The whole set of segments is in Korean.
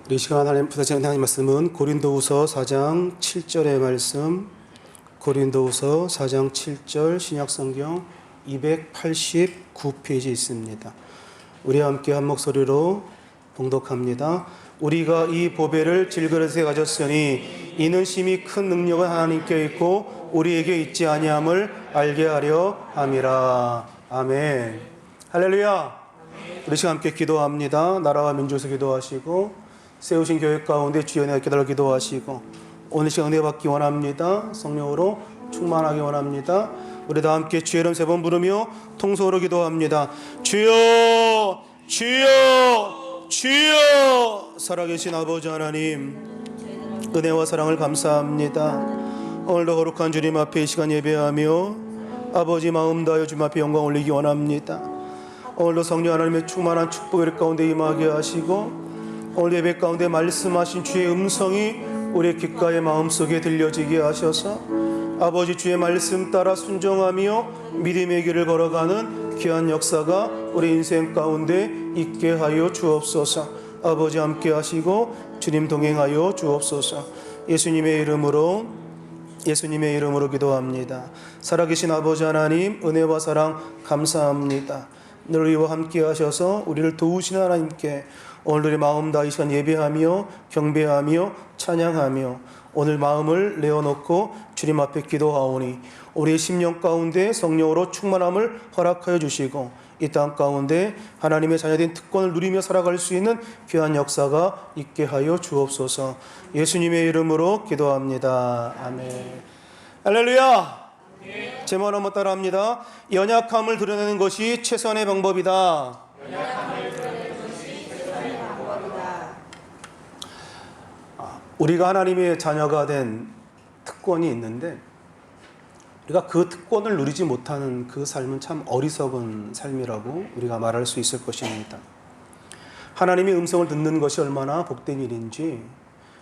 이 시간 하나님 부탁드리는 하나님 말씀은 고린도후서 4장 7절의 말씀, 고린도후서 4장 7절 신약성경 289페이지에 있습니다. 우리와 함께 한 목소리로 봉독합니다. 우리가 이 보배를 질그릇에 가졌으니 이는 심히 큰 능력은 하나님께 있고 우리에게 있지 아니함을 알게 하려 함이라. 아멘. 할렐루야. 우리 시간 함께 기도합니다. 나라와 민족에서 기도하시고 세우신 교회 가운데 주의 은혜가 깨달아 기도하시고 오늘 시간 은혜 받기 원합니다. 성령으로 충만하기 원합니다. 우리 다 함께 주의 이름 세 번 부르며 통성으로 기도합니다. 주여 주여 주여. 살아계신 아버지 하나님, 은혜와 사랑을 감사합니다. 오늘도 거룩한 주님 앞에 이 시간 예배하며 아버지 마음 다하여 주님 앞에 영광 올리기 원합니다. 오늘도 성령 하나님의 충만한 축복의 가운데 임하게 하시고 오늘 예배 가운데 말씀하신 주의 음성이 우리의 귓가에 마음속에 들려지게 하셔서 아버지 주의 말씀 따라 순종하며 믿음의 길을 걸어가는 귀한 역사가 우리 인생 가운데 있게 하여 주옵소서. 아버지 함께 하시고 주님 동행하여 주옵소서. 예수님의 이름으로 기도합니다. 살아계신 아버지 하나님, 은혜와 사랑 감사합니다. 늘 우리와 함께 하셔서 우리를 도우시는 하나님께 오늘 우리 마음 다이 시간 예배하며 경배하며 찬양하며 오늘 마음을 내어놓고 주님 앞에 기도하오니 우리의 심령 가운데 성령으로 충만함을 허락하여 주시고 이 땅 가운데 하나님의 자녀된 특권을 누리며 살아갈 수 있는 귀한 역사가 있게 하여 주옵소서. 예수님의 이름으로 기도합니다. 아멘. 할렐루야. 제목 한번 따라합니다. 연약함을 드러내는 것이 최선의 방법이다. 우리가 하나님의 자녀가 된 특권이 있는데 우리가 그 특권을 누리지 못하는 그 삶은 참 어리석은 삶이라고 우리가 말할 수 있을 것입니다. 하나님의 음성을 듣는 것이 얼마나 복된 일인지,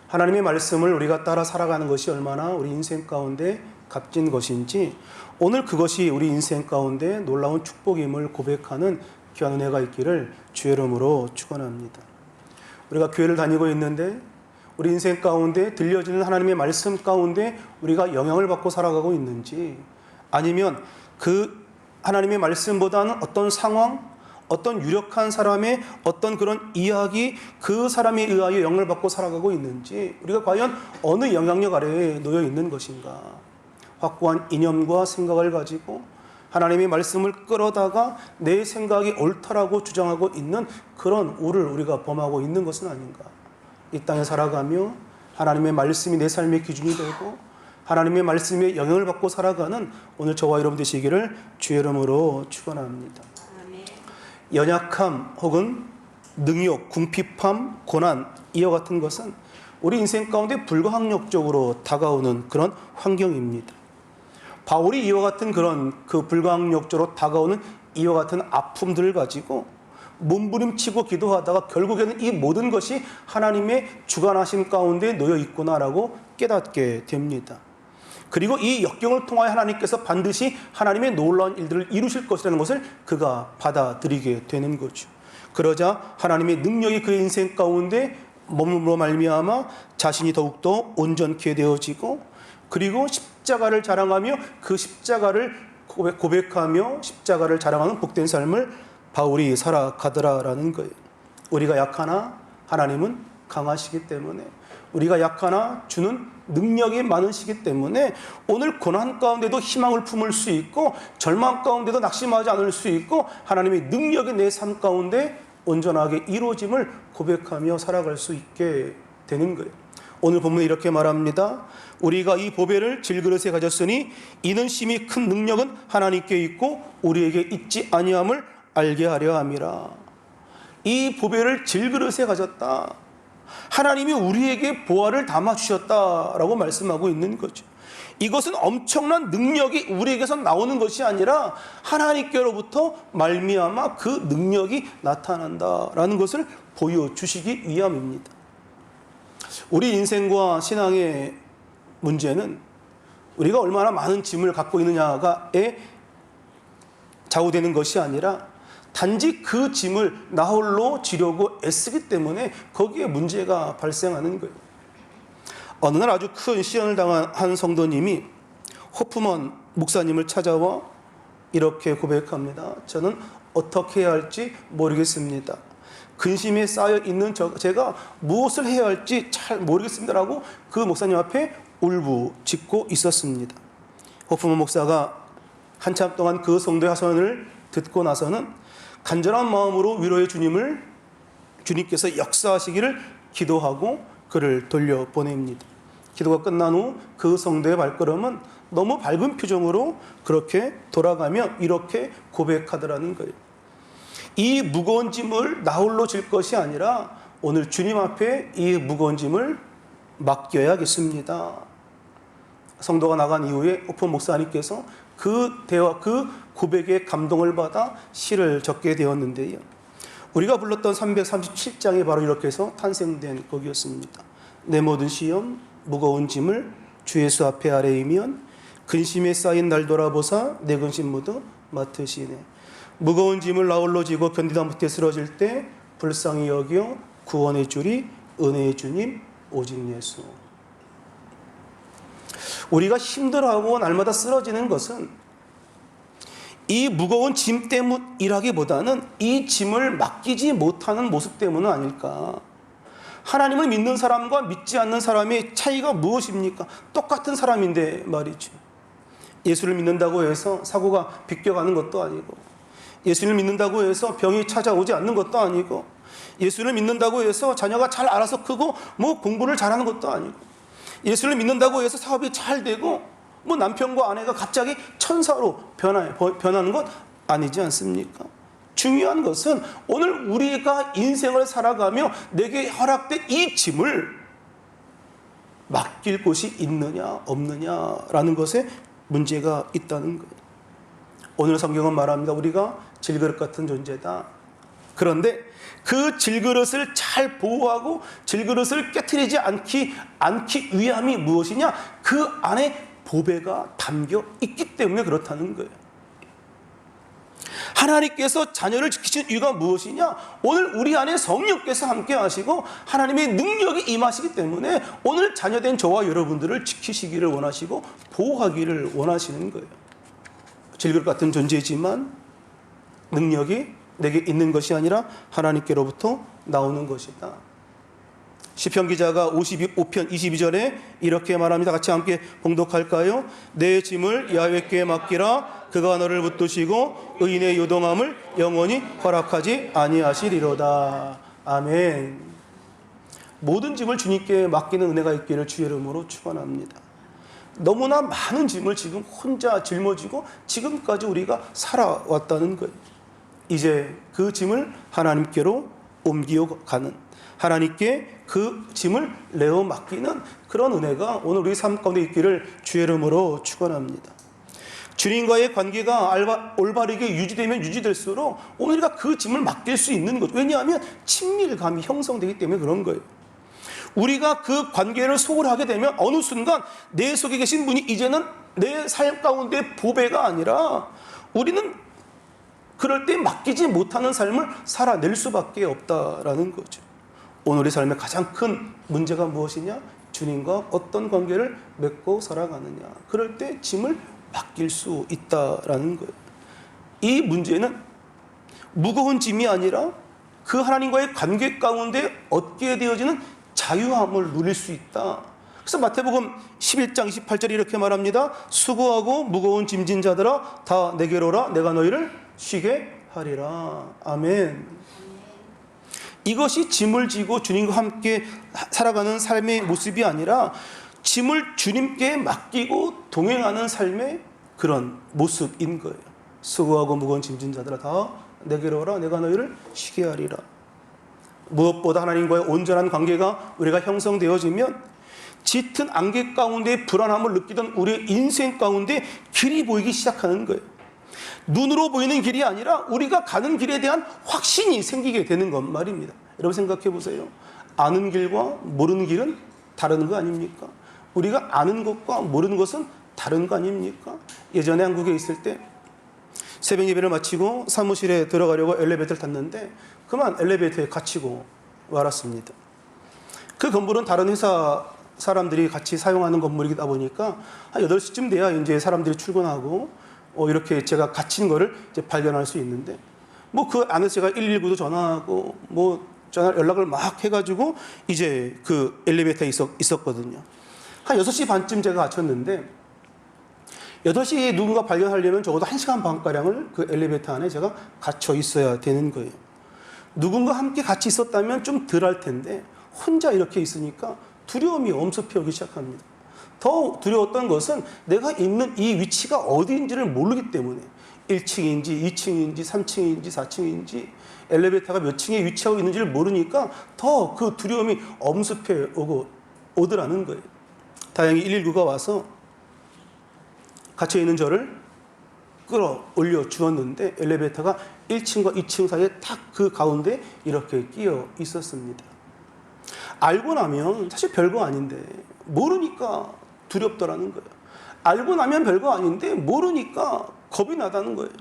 하나님의 말씀을 우리가 따라 살아가는 것이 얼마나 우리 인생 가운데 값진 것인지, 오늘 그것이 우리 인생 가운데 놀라운 축복임을 고백하는 귀한 은혜가 있기를 주의 이름으로 축원합니다. 우리가 교회를 다니고 있는데 우리 인생 가운데 들려지는 하나님의 말씀 가운데 우리가 영향을 받고 살아가고 있는지, 아니면 그 하나님의 말씀보다는 어떤 상황, 어떤 유력한 사람의 어떤 그런 이야기, 그 사람에 의하여 영향을 받고 살아가고 있는지, 우리가 과연 어느 영향력 아래에 놓여 있는 것인가. 확고한 이념과 생각을 가지고 하나님의 말씀을 끌어다가 내 생각이 옳다라고 주장하고 있는 그런 우를 우리가 범하고 있는 것은 아닌가. 이 땅에 살아가며 하나님의 말씀이 내 삶의 기준이 되고 하나님의 말씀에 영향을 받고 살아가는 오늘 저와 여러분 되시기를 주의 이름으로 축원합니다. 연약함 혹은 능욕, 궁핍함, 고난, 이와 같은 것은 우리 인생 가운데 불가항력적으로 다가오는 그런 환경입니다. 바울이 이와 같은 그런 그 불가항력적으로 다가오는 이와 같은 아픔들을 가지고 몸부림치고 기도하다가 결국에는 이 모든 것이 하나님의 주관하심 가운데 놓여 있구나라고 깨닫게 됩니다. 그리고 이 역경을 통하여 하나님께서 반드시 하나님의 놀라운 일들을 이루실 것이라는 것을 그가 받아들이게 되는 거죠. 그러자 하나님의 능력이 그의 인생 가운데 머물러 말미암아 자신이 더욱더 온전케 되어지고, 그리고 십자가를 자랑하며 그 십자가를 고백하며 십자가를 자랑하는 복된 삶을 바울이 살아가더라라는 거예요. 우리가 약하나 하나님은 강하시기 때문에, 우리가 약하나 주는 능력이 많으시기 때문에 오늘 고난 가운데도 희망을 품을 수 있고 절망 가운데도 낙심하지 않을 수 있고 하나님의 능력이 내 삶 가운데 온전하게 이루어짐을 고백하며 살아갈 수 있게 되는 거예요. 오늘 본문에 이렇게 말합니다. 우리가 이 보배를 질그릇에 가졌으니 이는 심히 큰 능력은 하나님께 있고 우리에게 있지 아니함을 알게 하려 함이라. 이 보배를 질그릇에 가졌다. 하나님이 우리에게 보화를 담아주셨다라고 말씀하고 있는 거죠. 이것은 엄청난 능력이 우리에게서 나오는 것이 아니라 하나님께로부터 말미암아 그 능력이 나타난다라는 것을 보여주시기 위함입니다. 우리 인생과 신앙의 문제는 우리가 얼마나 많은 짐을 갖고 있느냐가에 좌우되는 것이 아니라 단지 그 짐을 나 홀로 지려고 애쓰기 때문에 거기에 문제가 발생하는 거예요. 어느 날 아주 큰 시련을 당한 한 성도님이 호프먼 목사님을 찾아와 이렇게 고백합니다. 저는 어떻게 해야 할지 모르겠습니다. 근심에 쌓여 있는 제가 무엇을 해야 할지 잘 모르겠습니다라고 그 목사님 앞에 울부짖고 있었습니다. 호프먼 목사가 한참 동안 그 성도의 하소연을 듣고 나서는 간절한 마음으로 위로의 주님께서 역사하시기를 기도하고 그를 돌려보냅니다. 기도가 끝난 후 그 성도의 발걸음은 너무 밝은 표정으로 그렇게 돌아가며 이렇게 고백하더라는 거예요. 이 무거운 짐을 나 홀로 질 것이 아니라 오늘 주님 앞에 이 무거운 짐을 맡겨야겠습니다. 성도가 나간 이후에 오픈 목사님께서 그 대화, 그 고백에 감동을 받아 시를 적게 되었는데요. 우리가 불렀던 337장이 바로 이렇게 해서 탄생된 곡이었습니다. 내 모든 시험, 무거운 짐을 주 예수 앞에 아뢰이면 근심에 쌓인 날 돌아보사 내 근심 모두 맡으시네. 무거운 짐을 나 홀로 지고 견디다 못해 쓰러질 때 불쌍히 여겨 구원의 주리 은혜의 주님 오직 예수. 우리가 힘들어하고 날마다 쓰러지는 것은 이 무거운 짐 때문이라기보다는 이 짐을 맡기지 못하는 모습 때문은 아닐까. 하나님을 믿는 사람과 믿지 않는 사람의 차이가 무엇입니까? 똑같은 사람인데 말이죠. 예수를 믿는다고 해서 사고가 비껴가는 것도 아니고, 예수를 믿는다고 해서 병이 찾아오지 않는 것도 아니고, 예수를 믿는다고 해서 자녀가 잘 알아서 크고 공부를 잘하는 것도 아니고, 예수를 믿는다고 해서 사업이 잘 되고 남편과 아내가 갑자기 천사로 변하는 것 아니지 않습니까? 중요한 것은 오늘 우리가 인생을 살아가며 내게 허락된 이 짐을 맡길 곳이 있느냐 없느냐라는 것에 문제가 있다는 거예요. 오늘 성경은 말합니다. 우리가 질그릇 같은 존재다. 그런데 그 질그릇을 잘 보호하고 질그릇을 깨트리지 않기 위함이 무엇이냐? 그 안에 보배가 담겨 있기 때문에 그렇다는 거예요. 하나님께서 자녀를 지키신 이유가 무엇이냐? 오늘 우리 안에 성령께서 함께 하시고 하나님의 능력이 임하시기 때문에 오늘 자녀된 저와 여러분들을 지키시기를 원하시고 보호하기를 원하시는 거예요. 질그릇 같은 존재이지만 능력이 내게 있는 것이 아니라 하나님께로부터 나오는 것이다. 시편 기자가 55편 22절에 이렇게 말합니다. 같이 함께 봉독할까요? 내 짐을 야훼께 맡기라. 그가 너를 붙드시고 의인의 요동함을 영원히 허락하지 아니하시리로다. 아멘. 모든 짐을 주님께 맡기는 은혜가 있기를 주의 이름으로 축원합니다. 너무나 많은 짐을 지금 혼자 짊어지고 지금까지 우리가 살아왔다는 거예요. 이제 그 짐을 하나님께로 옮겨가는, 하나님께 그 짐을 내어 맡기는 그런 은혜가 오늘 우리 삶 가운데 있기를 주의 이름으로 축원합니다. 주님과의 관계가 올바르게 유지되면 유지될수록 오늘 우리가 그 짐을 맡길 수 있는 것. 왜냐하면 친밀감이 형성되기 때문에 그런 거예요. 우리가 그 관계를 소홀하게 되면 어느 순간 내 속에 계신 분이 이제는 내 삶 가운데 보배가 아니라 우리는 그럴 때 맡기지 못하는 삶을 살아낼 수밖에 없다라는 거죠. 오늘 우리 삶의 가장 큰 문제가 무엇이냐? 주님과 어떤 관계를 맺고 살아가느냐. 그럴 때 짐을 맡길 수 있다라는 거예요. 이 문제는 무거운 짐이 아니라 그 하나님과의 관계 가운데 얻게 되어지는 자유함을 누릴 수 있다. 그래서 마태복음 11장 28절에 이렇게 말합니다. 수고하고 무거운 짐진 자들아 다 내게로 오라. 내가 너희를 쉬게 하리라. 아멘. 이것이 짐을 지고 주님과 함께 살아가는 삶의 모습이 아니라 짐을 주님께 맡기고 동행하는 삶의 그런 모습인 거예요. 수고하고 무거운 짐진 자들아 다 내게로 오라. 내가 너희를 쉬게 하리라. 무엇보다 하나님과의 온전한 관계가 우리가 형성되어지면 짙은 안개 가운데 불안함을 느끼던 우리의 인생 가운데 길이 보이기 시작하는 거예요. 눈으로 보이는 길이 아니라 우리가 가는 길에 대한 확신이 생기게 되는 것 말입니다. 여러분 생각해 보세요. 아는 길과 모르는 길은 다른 거 아닙니까? 우리가 아는 것과 모르는 것은 다른 거 아닙니까? 예전에 한국에 있을 때 새벽 예배를 마치고 사무실에 들어가려고 엘리베이터를 탔는데 그만 엘리베이터에 갇히고 말았습니다. 그 건물은 다른 회사 사람들이 같이 사용하는 건물이다 보니까 한 8시쯤 돼야 이제 사람들이 출근하고 이렇게 제가 갇힌 거를 이제 발견할 수 있는데 뭐 그 안에서 제가 119도 전화하고 뭐 전화 연락을 막 해가지고 이제 그 엘리베이터에 있었거든요. 한 6시 반쯤 제가 갇혔는데 8시에 누군가 발견하려면 적어도 1시간 반가량을 그 엘리베이터 안에 제가 갇혀 있어야 되는 거예요. 누군가 함께 같이 있었다면 좀 덜 할 텐데 혼자 이렇게 있으니까 두려움이 엄습해오기 시작합니다. 더 두려웠던 것은 내가 있는 이 위치가 어디인지를 모르기 때문에 1층인지 2층인지 3층인지 4층인지 엘리베이터가 몇 층에 위치하고 있는지를 모르니까 더 그 두려움이 엄습해 오더라는 거예요. 다행히 119가 와서 갇혀있는 저를 끌어올려 주었는데 엘리베이터가 1층과 2층 사이에 딱 그 가운데 이렇게 끼어 있었습니다. 알고 나면 사실 별거 아닌데 모르니까 두렵더라는 거예요. 알고 나면 별거 아닌데 모르니까 겁이 나다는 거예요.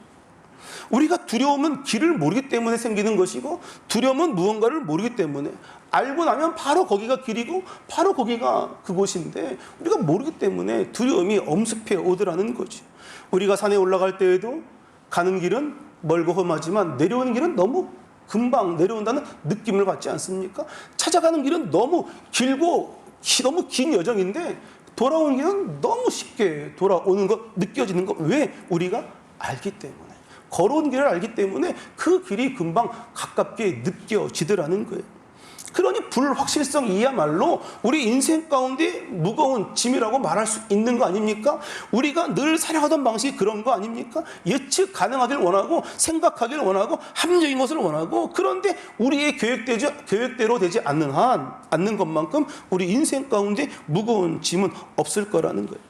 우리가 두려움은 길을 모르기 때문에 생기는 것이고 두려움은 무언가를 모르기 때문에 알고 나면 바로 거기가 길이고 바로 거기가 그곳인데 우리가 모르기 때문에 두려움이 엄습해 오더라는 거죠. 우리가 산에 올라갈 때에도 가는 길은 멀고 험하지만 내려오는 길은 너무 금방 내려온다는 느낌을 받지 않습니까? 찾아가는 길은 너무 길고 너무 긴 여정인데 돌아오는 길은 너무 쉽게 돌아오는 것, 느껴지는 것. 왜? 우리가 알기 때문에. 걸어온 길을 알기 때문에 그 길이 금방 가깝게 느껴지더라는 거예요. 그러니 불확실성 이야말로 우리 인생 가운데 무거운 짐이라고 말할 수 있는 거 아닙니까? 우리가 늘 살아가던 방식이 그런 거 아닙니까? 예측 가능하길 원하고 생각하길 원하고 합리적인 것을 원하고 그런데 우리의 계획대로 되지 않는 것만큼 우리 인생 가운데 무거운 짐은 없을 거라는 거예요.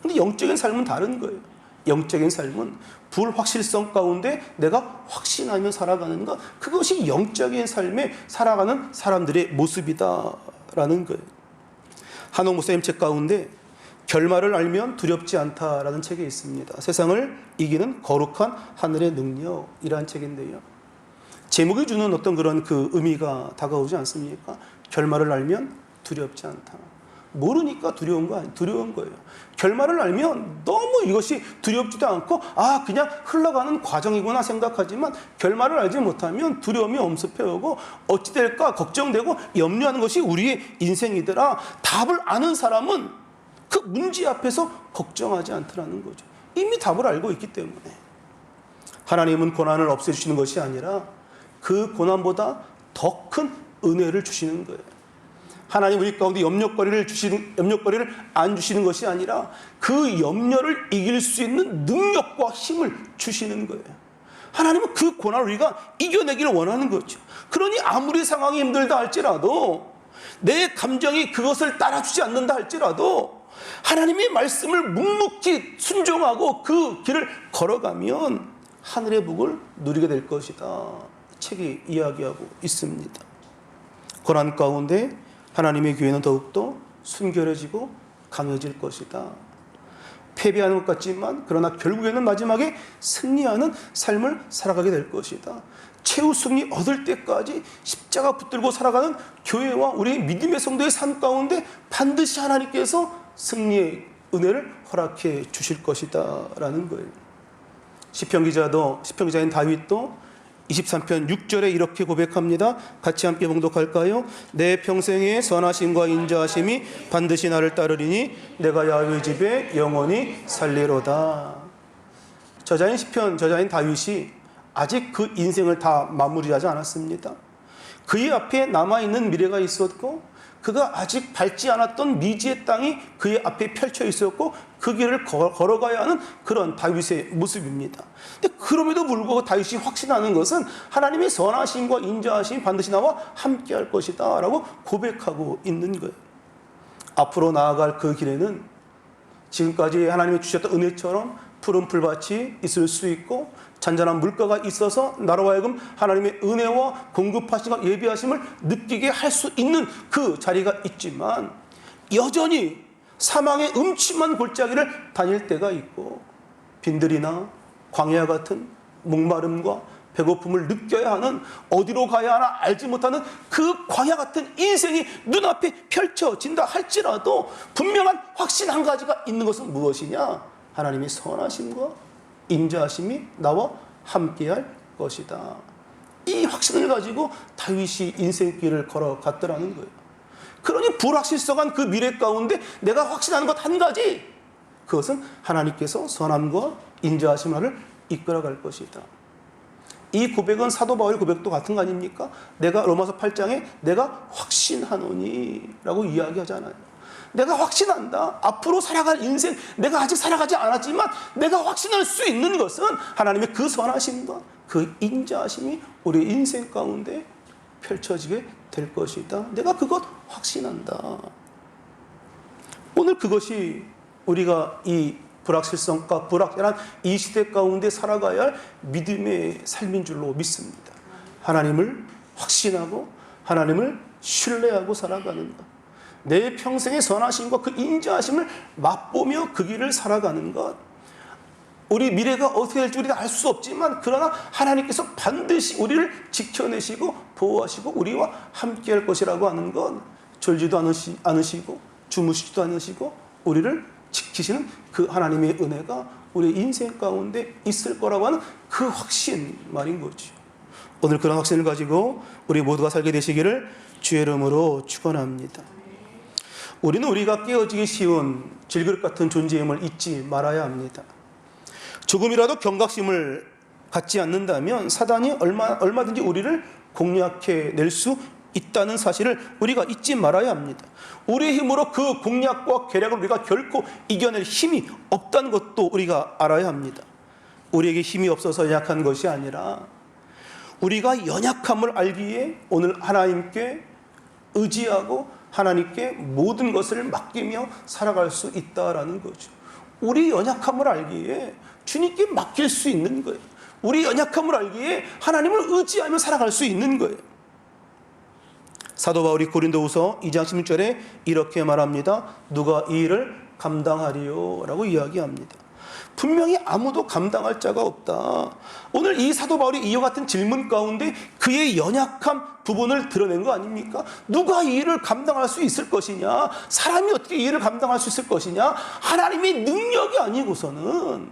근데 영적인 삶은 다른 거예요. 영적인 삶은 불확실성 가운데 내가 확신하며 살아가는 것, 그것이 영적인 삶에 살아가는 사람들의 모습이다라는 거예요. 한옥 목사님 책 가운데 결말을 알면 두렵지 않다라는 책이 있습니다. 세상을 이기는 거룩한 하늘의 능력이라는 책인데요. 제목이 주는 어떤 그런 그 의미가 다가오지 않습니까? 결말을 알면 두렵지 않다. 모르니까 두려운 거예요. 결말을 알면 너무 이것이 두렵지도 않고 그냥 흘러가는 과정이구나 생각하지만 결말을 알지 못하면 두려움이 엄습해오고 어찌 될까 걱정되고 염려하는 것이 우리의 인생이더라. 답을 아는 사람은 그 문제 앞에서 걱정하지 않더라는 거죠. 이미 답을 알고 있기 때문에. 하나님은 고난을 없애주시는 것이 아니라 그 고난보다 더 큰 은혜를 주시는 거예요. 하나님 우리 가운데 염려거리를 안 주시는 것이 아니라 그 염려를 이길 수 있는 능력과 힘을 주시는 거예요. 하나님은 그 고난을 우리가 이겨내기를 원하는 거죠. 그러니 아무리 상황이 힘들다 할지라도 내 감정이 그것을 따라주지 않는다 할지라도 하나님의 말씀을 묵묵히 순종하고 그 길을 걸어가면 하늘의 복을 누리게 될 것이다. 책이 이야기하고 있습니다. 고난 가운데 하나님의 교회는 더욱더 순결해지고 강해질 것이다. 패배하는 것 같지만 그러나 결국에는 마지막에 승리하는 삶을 살아가게 될 것이다. 최후 승리 얻을 때까지 십자가 붙들고 살아가는 교회와 우리 믿음의 성도의 삶 가운데 반드시 하나님께서 승리의 은혜를 허락해 주실 것이다 라는 거예요. 시편 기자인 다윗도 23편 6절에 이렇게 고백합니다. 같이 함께 봉독할까요? 내 평생의 선하심과 인자하심이 반드시 나를 따르리니 내가 야훼 집에 영원히 살리로다. 저자인 다윗이 아직 그 인생을 다 마무리하지 않았습니다. 그의 앞에 남아있는 미래가 있었고 그가 아직 밟지 않았던 미지의 땅이 그의 앞에 펼쳐 있었고 그 길을 걸어가야 하는 그런 다윗의 모습입니다. 근데 그럼에도 불구하고 다윗이 확신하는 것은 하나님의 선하심과 인자하심이 반드시 나와 함께 할 것이다 라고 고백하고 있는 거예요. 앞으로 나아갈 그 길에는 지금까지 하나님이 주셨던 은혜처럼 푸른 풀밭이 있을 수 있고 잔잔한 물가가 있어서 나로 하여금 하나님의 은혜와 공급하심과 예비하심을 느끼게 할 수 있는 그 자리가 있지만 여전히 사망의 음침한 골짜기를 다닐 때가 있고 빈들이나 광야 같은 목마름과 배고픔을 느껴야 하는, 어디로 가야 하나 알지 못하는 그 광야 같은 인생이 눈앞에 펼쳐진다 할지라도 분명한 확신 한 가지가 있는 것은 무엇이냐? 하나님의 선하심과 인자하심이 나와 함께할 것이다. 이 확신을 가지고 다윗이 인생길을 걸어갔더라는 거예요. 그러니 불확실성한 그 미래 가운데 내가 확신하는 것 한 가지, 그것은 하나님께서 선함과 인자하심을 이끌어갈 것이다. 이 고백은 사도 바울의 고백도 같은 거 아닙니까? 내가 로마서 8장에 내가 확신하노니 라고 이야기하잖아요. 내가 확신한다. 앞으로 살아갈 인생, 내가 아직 살아가지 않았지만 내가 확신할 수 있는 것은 하나님의 그 선하심과 그 인자하심이 우리 인생 가운데 펼쳐지게 될 것이다. 내가 그것 확신한다. 오늘 그것이 우리가 이 불확실성과 불확실한 이 시대 가운데 살아가야 할 믿음의 삶인 줄로 믿습니다. 하나님을 확신하고 하나님을 신뢰하고 살아가는 것, 내 평생의 선하심과 그 인자하심을 맛보며 그 길을 살아가는 것. 우리 미래가 어떻게 될지 우리가 알 수 없지만 그러나 하나님께서 반드시 우리를 지켜내시고 보호하시고 우리와 함께할 것이라고 하는 것, 졸지도 않으시고 주무시지도 않으시고 우리를 지키시는 그 하나님의 은혜가 우리 인생 가운데 있을 거라고 하는 그 확신 말인 거죠. 오늘 그런 확신을 가지고 우리 모두가 살게 되시기를 주의 이름으로 축원합니다. 우리는 우리가 깨어지기 쉬운 질그릇 같은 존재임을 잊지 말아야 합니다. 조금이라도 경각심을 갖지 않는다면 사단이 얼마든지 우리를 공략해 낼 수 있다는 사실을 우리가 잊지 말아야 합니다. 우리의 힘으로 그 공략과 계략을 우리가 결코 이겨낼 힘이 없다는 것도 우리가 알아야 합니다. 우리에게 힘이 없어서 연약한 것이 아니라 우리가 연약함을 알기에 오늘 하나님께 의지하고 하나님께 모든 것을 맡기며 살아갈 수 있다라는 거죠. 우리 연약함을 알기에 주님께 맡길 수 있는 거예요. 우리 연약함을 알기에 하나님을 의지하며 살아갈 수 있는 거예요. 사도 바울이 고린도후서 2장 16절에 이렇게 말합니다. 누가 이 일을 감당하리요? 라고 이야기합니다. 분명히 아무도 감당할 자가 없다. 오늘 이 사도 바울이 이와 같은 질문 가운데 그의 연약한 부분을 드러낸 거 아닙니까? 누가 이 일을 감당할 수 있을 것이냐? 사람이 어떻게 이 일을 감당할 수 있을 것이냐? 하나님의 능력이 아니고서는,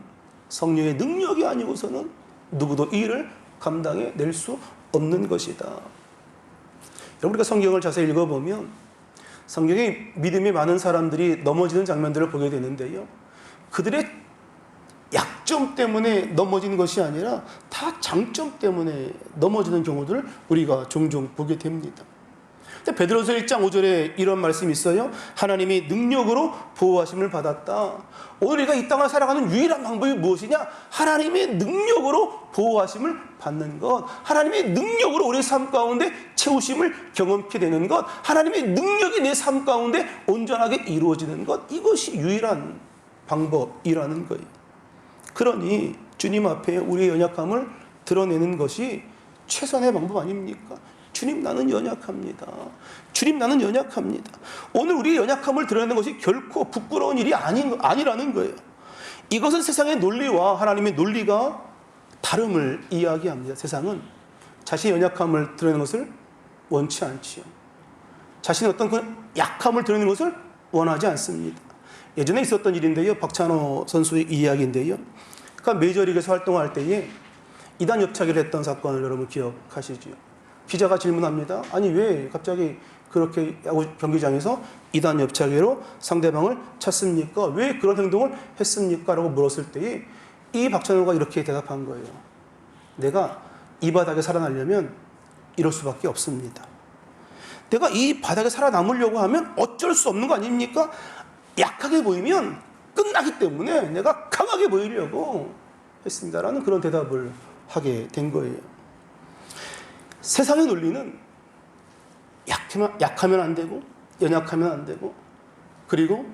성령의 능력이 아니고서는 누구도 이 일을 감당해 낼 수 없는 것이다. 여러분, 우리가 성경을 자세히 읽어보면 성경에 믿음이 많은 사람들이 넘어지는 장면들을 보게 되는데요. 그들의 약점 때문에 넘어지는 것이 아니라 다 장점 때문에 넘어지는 경우들을 우리가 종종 보게 됩니다. 베드로서 1장 5절에 이런 말씀이 있어요. 하나님이 능력으로 보호하심을 받았다. 오늘 우리가 이 땅을 살아가는 유일한 방법이 무엇이냐? 하나님의 능력으로 보호하심을 받는 것, 하나님의 능력으로 우리의 삶 가운데 채우심을 경험케 되는 것, 하나님의 능력이 내 삶 가운데 온전하게 이루어지는 것, 이것이 유일한 방법이라는 거예요. 그러니 주님 앞에 우리의 연약함을 드러내는 것이 최선의 방법 아닙니까? 주님, 나는 연약합니다. 주님, 나는 연약합니다. 오늘 우리의 연약함을 드러내는 것이 결코 부끄러운 일이 아니라는 거예요. 이것은 세상의 논리와 하나님의 논리가 다름을 이야기합니다. 세상은 자신의 연약함을 드러내는 것을 원치 않지요. 자신의 어떤 그 약함을 드러내는 것을 원하지 않습니다. 예전에 있었던 일인데요. 박찬호 선수의 이야기인데요. 그러니까 메이저리그에서 활동할 때에 이단 옆차기를 했던 사건을 여러분 기억하시죠? 기자가 질문합니다. 아니, 왜 갑자기 그렇게 야구 경기장에서 이단 옆차기로 상대방을 찼습니까? 왜 그런 행동을 했습니까? 라고 물었을 때에 이 박찬호가 이렇게 대답한 거예요. 내가 이 바닥에 살아나려면 이럴 수밖에 없습니다. 내가 이 바닥에 살아남으려고 하면 어쩔 수 없는 거 아닙니까? 약하게 보이면 끝나기 때문에 내가 강하게 보이려고 했습니다라는 그런 대답을 하게 된 거예요. 세상의 논리는 약하면 안 되고 연약하면 안 되고, 그리고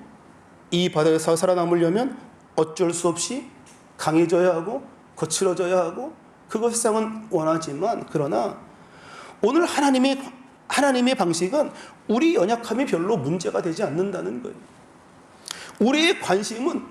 이 바닥에서 살아남으려면 어쩔 수 없이 강해져야 하고 거칠어져야 하고, 그것 세상은 원하지만, 그러나 오늘 하나님의 방식은 우리 연약함이 별로 문제가 되지 않는다는 거예요. 우리의 관심은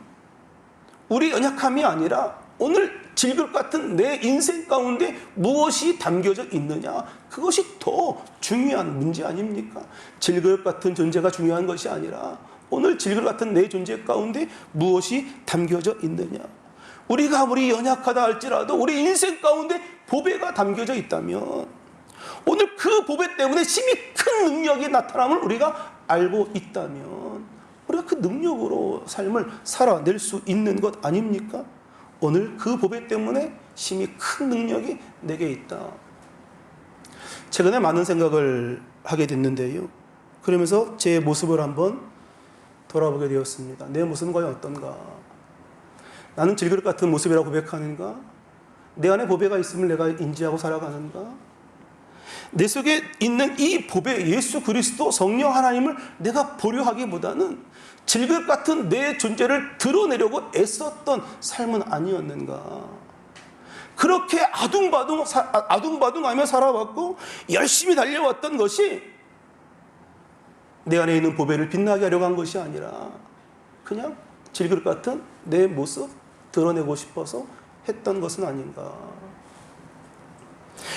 우리 연약함이 아니라 오늘 질것 같은 내 인생 가운데 무엇이 담겨져 있느냐, 그것이 더 중요한 문제 아닙니까? 질것 같은 존재가 중요한 것이 아니라 오늘 질것 같은 내 존재 가운데 무엇이 담겨져 있느냐. 우리가 아무리 연약하다 할지라도 우리 인생 가운데 보배가 담겨져 있다면 오늘 그 보배 때문에 심히 큰 능력이 나타남을 우리가 알고 있다면 우리가 그 능력으로 삶을 살아낼 수 있는 것 아닙니까? 오늘 그 보배 때문에 심히 큰 능력이 내게 있다. 최근에 많은 생각을 하게 됐는데요. 그러면서 제 모습을 한번 돌아보게 되었습니다. 내 모습은 과연 어떤가? 나는 질그릇 같은 모습이라고 고백하는가? 내 안에 보배가 있음을 내가 인지하고 살아가는가? 내 속에 있는 이 보배, 예수 그리스도 성령 하나님을 내가 보려하기보다는 질그릇 같은 내 존재를 드러내려고 애썼던 삶은 아니었는가? 그렇게 아둥바둥하며 살아왔고 열심히 달려왔던 것이 내 안에 있는 보배를 빛나게 하려고 한 것이 아니라 그냥 질그릇 같은 내 모습 드러내고 싶어서 했던 것은 아닌가?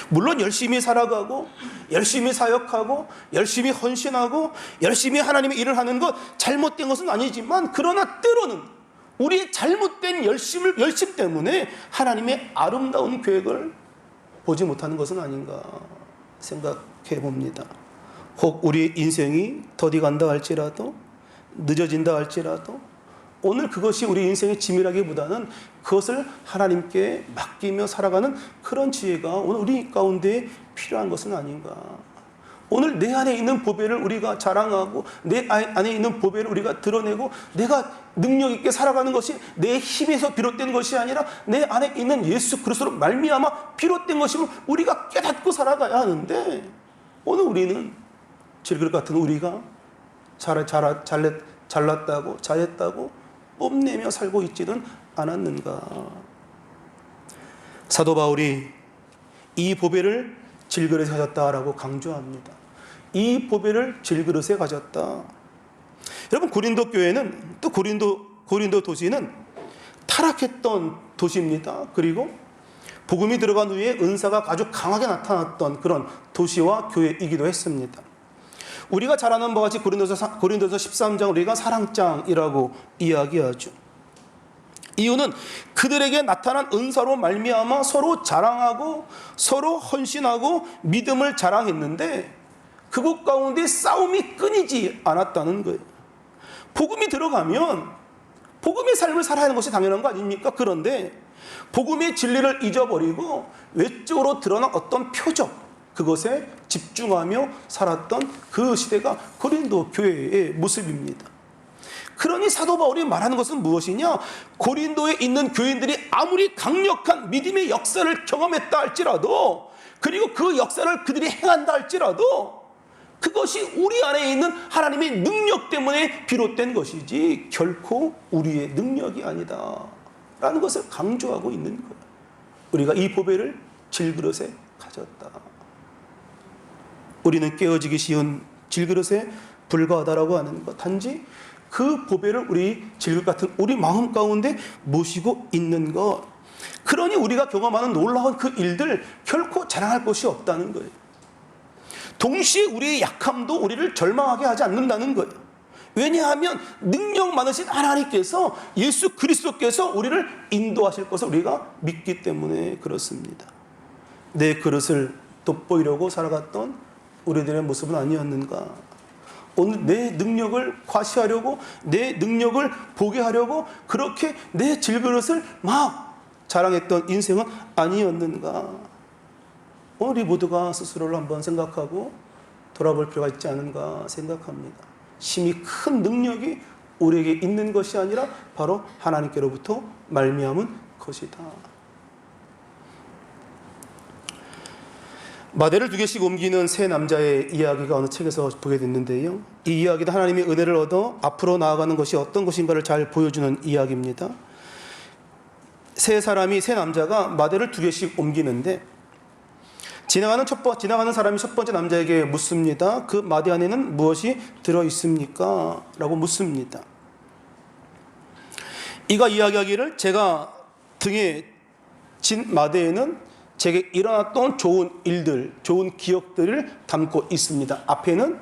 물론 열심히 살아가고 열심히 사역하고 열심히 헌신하고 열심히 하나님의 일을 하는 것 잘못된 것은 아니지만, 그러나 때로는 우리의 잘못된 열심 때문에 하나님의 아름다운 계획을 보지 못하는 것은 아닌가 생각해 봅니다. 혹 우리의 인생이 더디 간다 할지라도, 늦어진다 할지라도 오늘 그것이 우리 인생의 짐이라기보다는 그것을 하나님께 맡기며 살아가는 그런 지혜가 오늘 우리 가운데 필요한 것은 아닌가. 오늘 내 안에 있는 보배를 우리가 자랑하고 내 안에 있는 보배를 우리가 드러내고 내가 능력 있게 살아가는 것이 내 힘에서 비롯된 것이 아니라 내 안에 있는 예수 그리스도로 말미암아 비롯된 것임을 우리가 깨닫고 살아가야 하는데, 오늘 우리는 질그릇 같은 우리가 잘났다고 잘했다고 뽐내며 살고 있지는 않았는가. 사도 바울이 이 보배를 질그릇에 가졌다라고 강조합니다. 이 보배를 질그릇에 가졌다. 여러분, 고린도 교회는 또 고린도 도시는 타락했던 도시입니다. 그리고 복음이 들어간 후에 은사가 아주 강하게 나타났던 그런 도시와 교회이기도 했습니다. 우리가 잘 아는 바와 같이 고린도서 13장을 우리가 사랑장이라고 이야기하죠. 이유는 그들에게 나타난 은사로 말미암아 서로 자랑하고 서로 헌신하고 믿음을 자랑했는데 그곳 가운데 싸움이 끊이지 않았다는 거예요. 복음이 들어가면 복음의 삶을 살아야 하는 것이 당연한 거 아닙니까? 그런데 복음의 진리를 잊어버리고 외적으로 드러난 어떤 표적, 그것에 집중하며 살았던 그 시대가 고린도 교회의 모습입니다. 그러니 사도 바울이 말하는 것은 무엇이냐? 고린도에 있는 교인들이 아무리 강력한 믿음의 역사를 경험했다 할지라도, 그리고 그 역사를 그들이 행한다 할지라도 그것이 우리 안에 있는 하나님의 능력 때문에 비롯된 것이지 결코 우리의 능력이 아니다 라는 것을 강조하고 있는 거예요. 우리가 이 보배를 질그릇에 가졌다. 우리는 깨어지기 쉬운 질그릇에 불과하다라고 하는 것, 단지 그 보배를 우리 질그릇 같은 우리 마음 가운데 모시고 있는 것. 그러니 우리가 경험하는 놀라운 그 일들 결코 자랑할 것이 없다는 거예요. 동시에 우리의 약함도 우리를 절망하게 하지 않는다는 거예요. 왜냐하면 능력 많으신 하나님께서, 예수 그리스도께서 우리를 인도하실 것을 우리가 믿기 때문에 그렇습니다. 내 그릇을 돋보이려고 살아갔던 우리들의 모습은 아니었는가? 오늘 내 능력을 과시하려고, 내 능력을 보게 하려고 그렇게 내 질그릇을 막 자랑했던 인생은 아니었는가? 오늘 이 모두가 스스로를 한번 생각하고 돌아볼 필요가 있지 않은가 생각합니다. 심히 큰 능력이 우리에게 있는 것이 아니라 바로 하나님께로부터 말미암은 것이다. 마대를 2개씩 옮기는 세 남자의 이야기가 어느 책에서 보게 됐는데요. 이 이야기도 하나님의 은혜를 얻어 앞으로 나아가는 것이 어떤 것인가를 잘 보여주는 이야기입니다. 세 남자가 마대를 2개씩 옮기는데 지나가는 사람이 첫 번째 남자에게 묻습니다. 그 마대 안에는 무엇이 들어있습니까? 라고 묻습니다. 이가 이야기하기를 제가 등에 진 마대에는 제게 일어났던 좋은 일들, 좋은 기억들을 담고 있습니다. 앞에는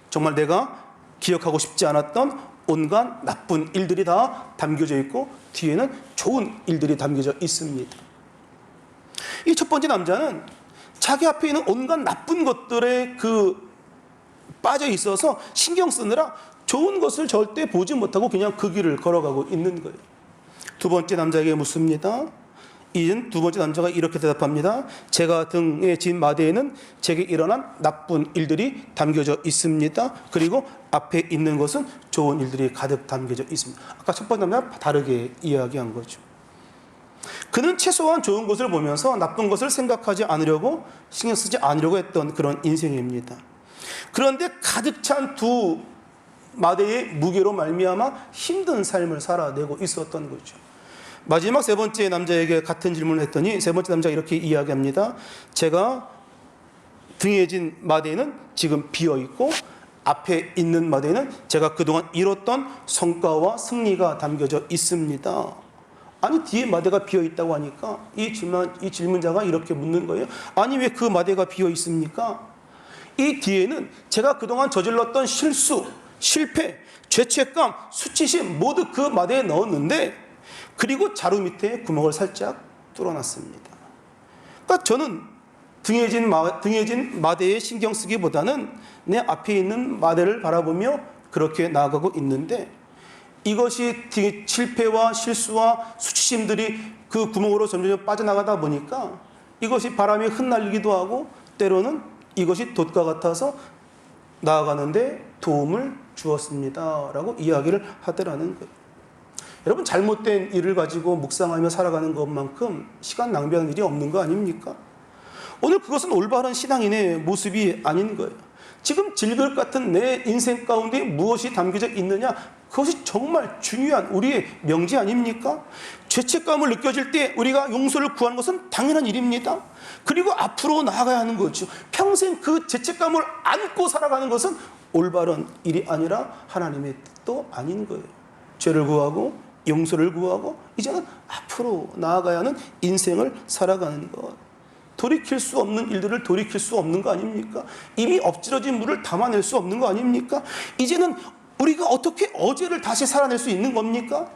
정말 내가 기억하고 싶지 않았던 온갖 나쁜 일들이 다 담겨져 있고 뒤에는 좋은 일들이 담겨져 있습니다. 이 첫 번째 남자는 자기 앞에 있는 온갖 나쁜 것들에 빠져 있어서 신경 쓰느라 좋은 것을 절대 보지 못하고 그냥 그 길을 걸어가고 있는 거예요. 두 번째 남자에게 묻습니다. 이은 두 번째 남자가 이렇게 대답합니다. 제가 등에 진 마대에는 제게 일어난 나쁜 일들이 담겨져 있습니다. 그리고 앞에 있는 것은 좋은 일들이 가득 담겨져 있습니다. 아까 첫 번째 남자가 다르게 이야기한 거죠. 그는 최소한 좋은 것을 보면서 나쁜 것을 생각하지 않으려고 신경 쓰지 않으려고 했던 그런 인생입니다. 그런데 가득 찬 두 마대의 무게로 말미암아 힘든 삶을 살아내고 있었던 거죠. 마지막 세 번째 남자에게 같은 질문을 했더니 세 번째 남자가 이렇게 이야기합니다. 제가 등에 진 마대에는 지금 비어있고 앞에 있는 마대에는 제가 그동안 이뤘던 성과와 승리가 담겨져 있습니다. 아니 뒤에 마대가 비어있다고 하니까 이 질문자가 이렇게 묻는 거예요. 아니 왜 그 마대가 비어있습니까? 이 뒤에는 제가 그동안 저질렀던 실수, 실패, 죄책감, 수치심 모두 그 마대에 넣었는데 그리고 자루 밑에 구멍을 살짝 뚫어놨습니다. 그러니까 저는 등에 진 마대에 신경 쓰기보다는 내 앞에 있는 마대를 바라보며 그렇게 나아가고 있는데 이것이 실패와 실수와 수치심들이 그 구멍으로 점점 빠져나가다 보니까 이것이 바람에 흩날리기도 하고 때로는 이것이 돛과 같아서 나아가는데 도움을 주었습니다 라고 이야기를 하더라는 거예요. 여러분 잘못된 일을 가지고 묵상하며 살아가는 것만큼 시간 낭비하는 일이 없는 거 아닙니까? 오늘 그것은 올바른 신앙인의 모습이 아닌 거예요. 지금 질그릇 같은 내 인생 가운데 무엇이 담겨져 있느냐, 그것이 정말 중요한 우리의 명제 아닙니까? 죄책감을 느껴질 때 우리가 용서를 구하는 것은 당연한 일입니다. 그리고 앞으로 나아가야 하는 거죠. 평생 그 죄책감을 안고 살아가는 것은 올바른 일이 아니라 하나님의 뜻도 아닌 거예요. 죄를 구하고 용서를 구하고 이제는 앞으로 나아가야 하는 인생을 살아가는 것. 돌이킬 수 없는 일들을 돌이킬 수 없는 거 아닙니까? 이미 엎질러진 물을 담아낼 수 없는 거 아닙니까? 이제는 우리가 어떻게 어제를 다시 살아낼 수 있는 겁니까?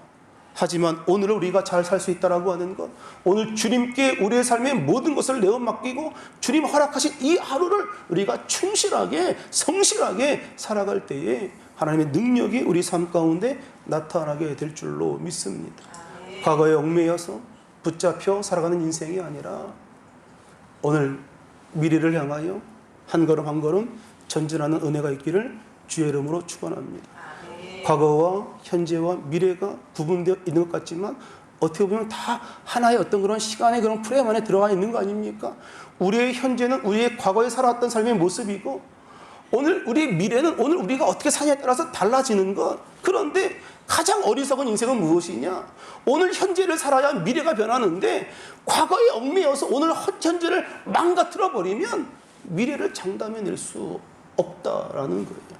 하지만 오늘을 우리가 잘 살 수 있다라고 하는 것, 오늘 주님께 우리의 삶의 모든 것을 내어 맡기고 주님 허락하신 이 하루를 우리가 충실하게 성실하게 살아갈 때에 하나님의 능력이 우리 삶 가운데 나타나게 될 줄로 믿습니다. 과거에 얽매여서 붙잡혀 살아가는 인생이 아니라 오늘 미래를 향하여 한 걸음 한 걸음 전진하는 은혜가 있기를 주의 이름으로 축원합니다. 과거와 현재와 미래가 구분되어 있는 것 같지만 어떻게 보면 다 하나의 어떤 그런 시간의 그런 프레임 안에 들어가 있는 거 아닙니까? 우리의 현재는 우리의 과거에 살아왔던 삶의 모습이고 오늘 우리의 미래는 오늘 우리가 어떻게 사냐에 따라서 달라지는 것. 그런데 가장 어리석은 인생은 무엇이냐? 오늘 현재를 살아야 미래가 변하는데 과거에 얽매여서 오늘 현재를 망가뜨려 버리면 미래를 장담해낼 수 없다라는 거예요.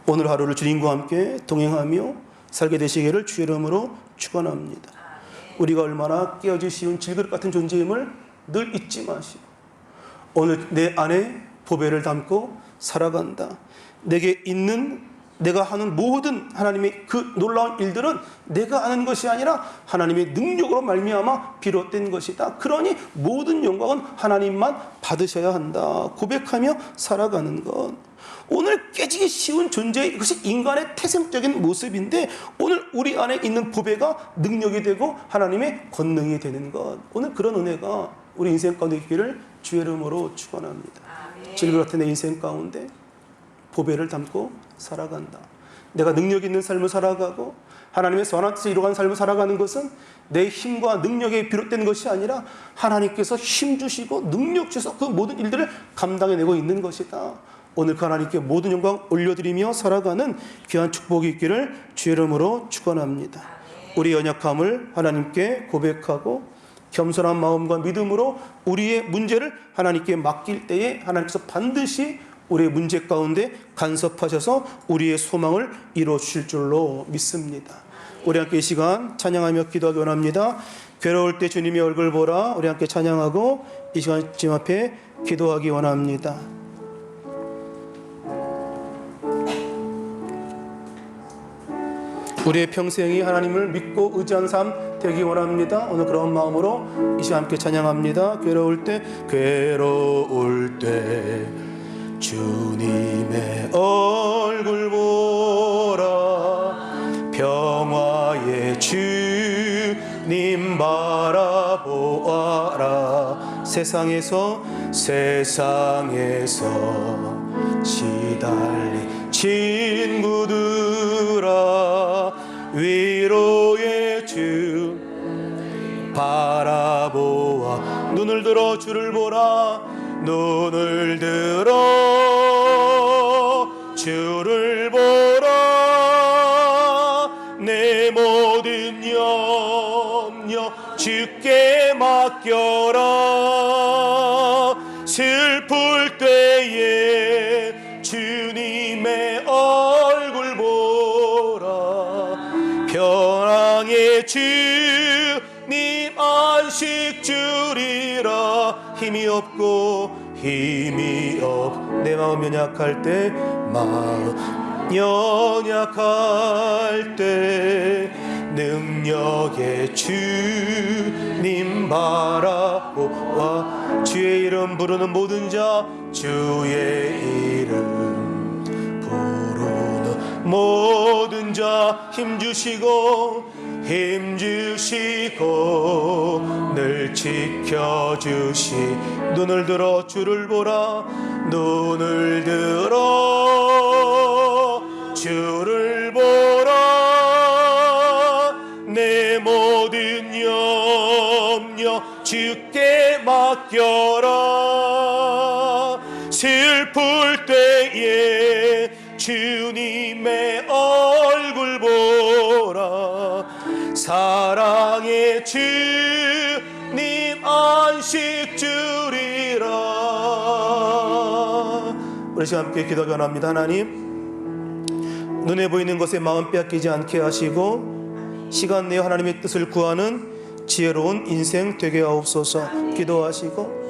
오늘 하루를 주님과 함께 동행하며 살게 되시기를 주의 이름으로 축원합니다. 우리가 얼마나 깨어지기 쉬운 질그릇 같은 존재임을 늘 잊지 마시고 오늘 내 안에 보배를 담고 살아간다. 내게 있는 내가 하는 모든 하나님의 그 놀라운 일들은 내가 아는 것이 아니라 하나님의 능력으로 말미암아 비롯된 것이다. 그러니 모든 영광은 하나님만 받으셔야 한다. 고백하며 살아가는 것. 오늘 깨지기 쉬운 존재, 이것이 인간의 태생적인 모습인데 오늘 우리 안에 있는 보배가 능력이 되고 하나님의 권능이 되는 것. 오늘 그런 은혜가 우리 인생 가운데 있기를 주의 이름으로 축원합니다. 질그릇 같은 내 인생 가운데 보배를 담고 살아간다. 내가 능력 있는 삶을 살아가고 하나님의 선한 뜻을 이루어가는 삶을 살아가는 것은 내 힘과 능력에 비롯된 것이 아니라 하나님께서 힘 주시고 능력 주셔서 그 모든 일들을 감당해내고 있는 것이다. 오늘 그 하나님께 모든 영광 올려드리며 살아가는 귀한 축복이 있기를 주의 이름으로 축원합니다. 우리 연약함을 하나님께 고백하고 겸손한 마음과 믿음으로 우리의 문제를 하나님께 맡길 때에 하나님께서 반드시 우리의 문제 가운데 간섭하셔서 우리의 소망을 이루어 주실 줄로 믿습니다. 우리 함께 이 시간 찬양하며 기도하기 원합니다. 괴로울 때 주님의 얼굴 보라. 우리 함께 찬양하고 이 시간 주님 앞에 기도하기 원합니다. 우리의 평생이 하나님을 믿고 의지한 삶 되기 원합니다. 오늘 그런 마음으로 이 시간 함께 찬양합니다. 괴로울 때 주님의 얼굴 보라. 평화의 주님 바라보아라. 세상에서 시달린 친구들아, 위로의 주 바라보아. 눈을 들어 주를 보라. 눈을 들어 주를 보라. 내 모든 염려 주께 맡겨라. 슬플 때에 주님의 얼굴 보라. 평강의 주님 안식 주리라. 힘이 없 내 마음 연약할 때 능력의 주님 바라보아. 주의 이름 부르는 모든 자, 주의 이름 부르는 모든 자, 힘주시고 늘 지켜주시. 눈을 들어 주를 보라. 눈을 들어 주를 보라. 내 모든 염려 주께 맡겨라. 슬플 때에 주님의 얼굴 보라. 사랑의 주님 안식 주리라. 우리 시간 함께 기도하기 원합니다. 하나님, 눈에 보이는 것에 마음 빼앗기지 않게 하시고 시간 내에 하나님의 뜻을 구하는 지혜로운 인생 되게 하옵소서. 기도하시고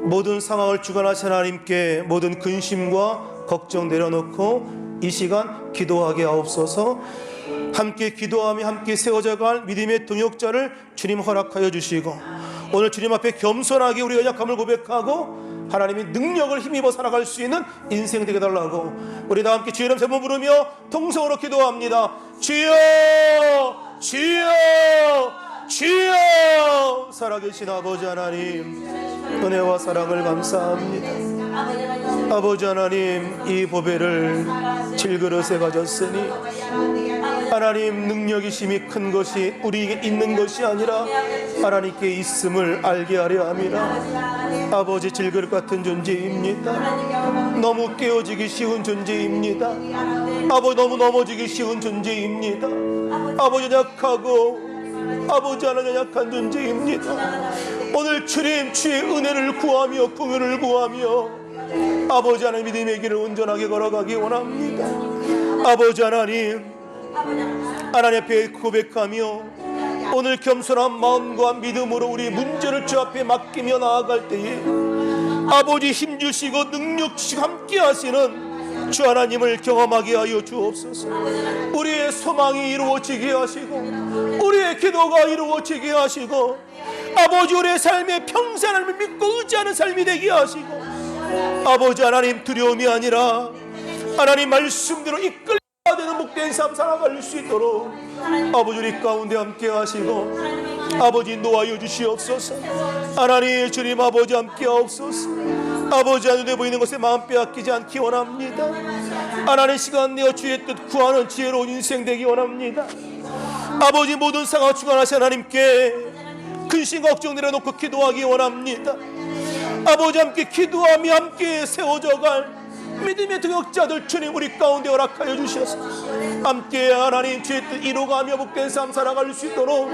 모든 상황을 주관하신 하나님께 모든 근심과 걱정 내려놓고 이 시간 기도하게 하옵소서. 함께 기도하며 함께 세워져갈 믿음의 동역자를 주님 허락하여 주시고, 오늘 주님 앞에 겸손하게 우리의 연약함을 고백하고 하나님의 능력을 힘입어 살아갈 수 있는 인생 되게 달라고 우리 다 함께 주의 이름 세 번 부르며 통성으로 기도합니다. 주여 주여 주여. 살아계신 아버지 하나님, 은혜와 사랑을 감사합니다. 아버지 하나님, 이 보배를 질그릇에 가졌으니 하나님 능력이 심히 큰 것이 우리에게 있는 것이 아니라 하나님께 있음을 알게 하려 함이라. 아버지, 질그릇 같은 존재입니다. 너무 깨어지기 쉬운 존재입니다. 아버지, 너무 넘어지기 쉬운 존재입니다. 아버지, 약하고 아버지 하나님 약한 존재입니다. 오늘 주님 주의 은혜를 구하며 긍휼을 구하며 아버지 하나님 믿음의 길을 온전하게 걸어가기 원합니다. 아버지 하나님 앞에 고백하며 오늘 겸손한 마음과 믿음으로 우리 문제를 주 앞에 맡기며 나아갈 때에 아버지 힘주시고 능력 주시고 함께 하시는 주 하나님을 경험하게 하여 주옵소서. 우리의 소망이 이루어지게 하시고 우리의 기도가 이루어지게 하시고 아버지, 우리의 삶에 평생 하나님을 믿고 의지하는 삶이 되게 하시고 아버지 하나님, 두려움이 아니라 하나님 말씀대로 이끌려야 되는 복된 삶 살아갈 수 있도록 아버지 우리 가운데 함께 하시고 아버지 인도하여 주시옵소서. 하나님 주님 아버지 함께 하옵소서. 아버지, 눈에 보이는 것에 마음 빼앗기지 않기 원합니다. 하나님, 시간 내어 주의 뜻 구하는 지혜로운 인생 되기 원합니다. 아버지, 모든 상황 주관하신 하나님께 근심 걱정 내려놓고 기도하기 원합니다. 아버지, 함께 기도하며 함께 세워져갈 믿음의 동역자들 주님 우리 가운데 허락하여 주셔서 함께 하나님 주의 뜻 이루어가며 복된 삶 살아갈 수 있도록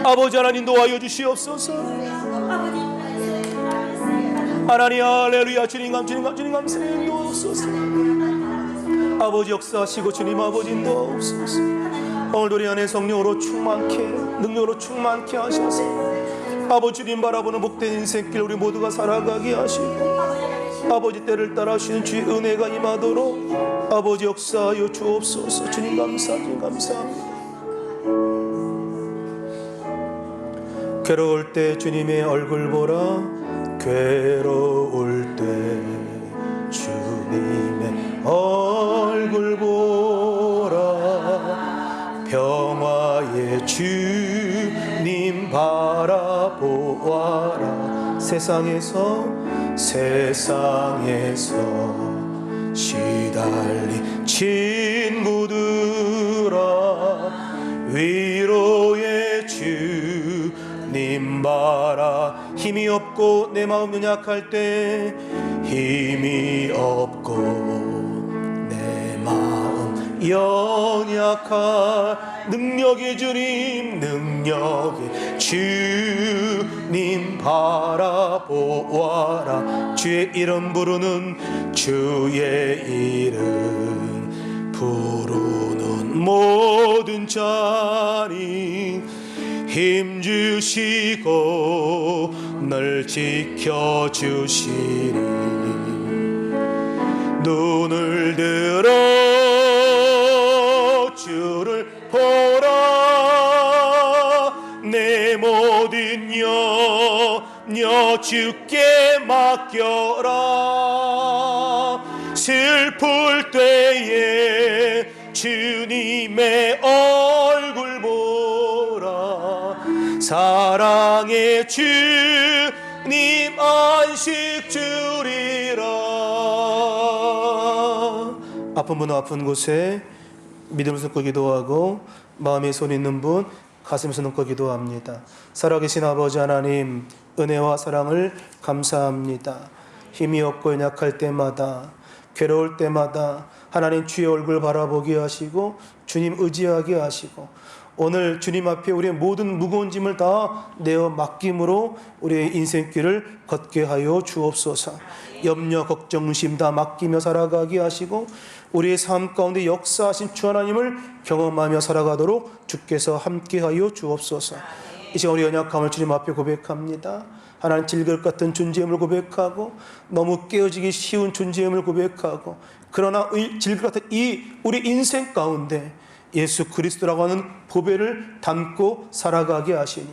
아버지 하나님 도와여 주시옵소서. 하나님 할렐루야. 주님 감사해 인도하옵소서. 아버지 역사하시고 주님 아버지 인도하옵소서. 오늘도 우리 안에 성령으로 충만케, 능력으로 충만케 하셔서 아버지 주님 바라보는 복된 인생길 우리 모두가 살아가게 하시고, 아버지 때를 따라 주시는 주의 은혜가 임하도록 아버지 역사하여 주옵소서. 주님 감사합니다. 감사합니다. 괴로울 때 주님의 얼굴 보라. 괴로울 때 주님의 얼굴 보라. 평화의 주님 바라보아라. 세상에서 시달린 친구들아, 위로의 주님 바라. 힘이 없고 내 마음 연약할 때, 힘이 없고 내 마음 연약할 능력의 주님, 능력의 주님 바라보아라. 주의 이름 부르는, 주의 이름 부르는 모든 자니 힘주시고 널 지켜주시리. 눈을 들어 주를 보라. 내 모든 염려 주께 맡겨라. 슬플 때에 주님의 얼굴 보라. 사랑의 주님 안식 주리라. 아픈 분은 아픈 곳에 믿음을 쏟고 기도하고, 마음에 손 있는 분 가슴에 손 얹고 기도합니다. 살아계신 아버지 하나님, 은혜와 사랑을 감사합니다. 힘이 없고 연약할 때마다, 괴로울 때마다 하나님 주의 얼굴 바라보게 하시고 주님 의지하게 하시고, 오늘 주님 앞에 우리의 모든 무거운 짐을 다 내어 맡김으로 우리의 인생길을 걷게 하여 주옵소서. 염려, 걱정, 의심 다 맡기며 살아가게 하시고, 우리의 삶 가운데 역사하신 주 하나님을 경험하며 살아가도록 주께서 함께하여 주옵소서. 이 시간 우리 연약함을 주님 앞에 고백합니다. 하나님 질것 같은 존재임을 고백하고, 너무 깨어지기 쉬운 존재임을 고백하고, 그러나 질것 같은 이 우리 인생 가운데 예수 그리스도라고 하는 보배를 담고 살아가게 하시니,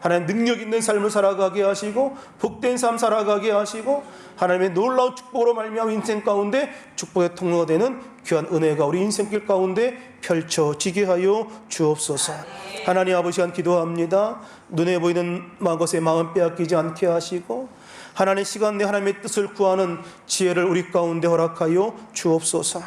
하나님 능력 있는 삶을 살아가게 하시고 복된 삶 살아가게 하시고, 하나님의 놀라운 축복으로 말미암아 인생 가운데 축복의 통로가 되는 귀한 은혜가 우리 인생길 가운데 펼쳐지게 하여 주옵소서. 하나님 아버지, 한 기도합니다. 눈에 보이는 것에 마음 빼앗기지 않게 하시고, 하나님 시간 내 하나님의 뜻을 구하는 지혜를 우리 가운데 허락하여 주옵소서.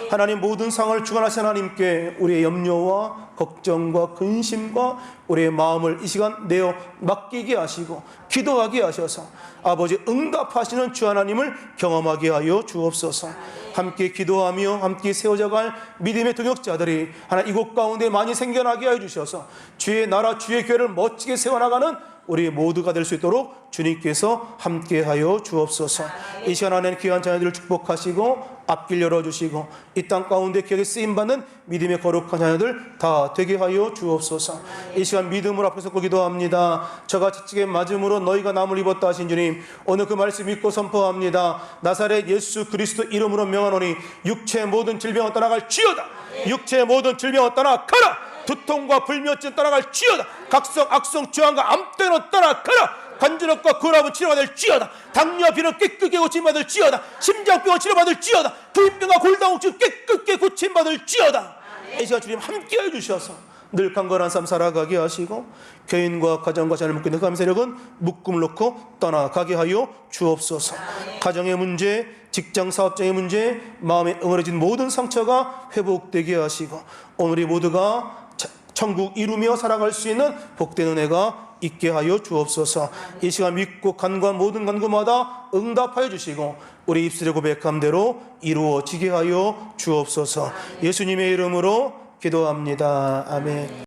하나님 모든 상을 주관하신 하나님께 우리의 염려와 걱정과 근심과 우리의 마음을 이 시간 내어 맡기게 하시고 기도하게 하셔서 아버지 응답하시는 주 하나님을 경험하게 하여 주옵소서. 함께 기도하며 함께 세워져갈 믿음의 동역자들이 하나님 이곳 가운데 많이 생겨나게 하여 주셔서 주의 나라 주의 교회를 멋지게 세워나가는 우리 모두가 될 수 있도록 주님께서 함께하여 주옵소서. 이 시간 안에는 귀한 자녀들을 축복하시고 앞길 열어주시고 이 땅 가운데 기억에 쓰임받는 믿음의 거룩한 자녀들 다 되게 하여 주옵소서. 이 시간 믿음으로 앞에 서고 기도합니다. 저가 지치게 맞음으로 너희가 남을 입었다 하신 주님, 오늘 그 말씀 믿고 선포합니다. 나사렛 예수 그리스도 이름으로 명하노니 육체의 모든 질병은 떠나갈지어다. 육체의 모든 질병은 떠나가라. 두통과 불면증 떠나갈지어다. 각성 악성 주환과 암때는 떠나가라. 관절염과 고람은 치료받을지어다. 당뇨병은 깨끗게 고침받을지어다. 심장병은 치료받을지어다. 부인병과 골다공증 깨끗게 고침받을지어다. 이 시간 주님 함께해 주셔서 늘 강건한 삶 살아가게 하시고 개인과 가정과 자녀를 묶이는 그 세력은 묶음을 놓고 떠나가게 하여 주옵소서. 가정의 문제, 직장 사업장의 문제, 마음에 응어려진 모든 상처가 회복되게 하시고 오늘이 모두가 천국 이루며 살아갈 수 있는 복된 은혜가 있게 하여 주옵소서. 이 시간 믿고 간구한 모든 간구마다 응답하여 주시고 우리 입술의 고백한 대로 이루어지게 하여 주옵소서. 예수님의 이름으로 기도합니다. 아멘.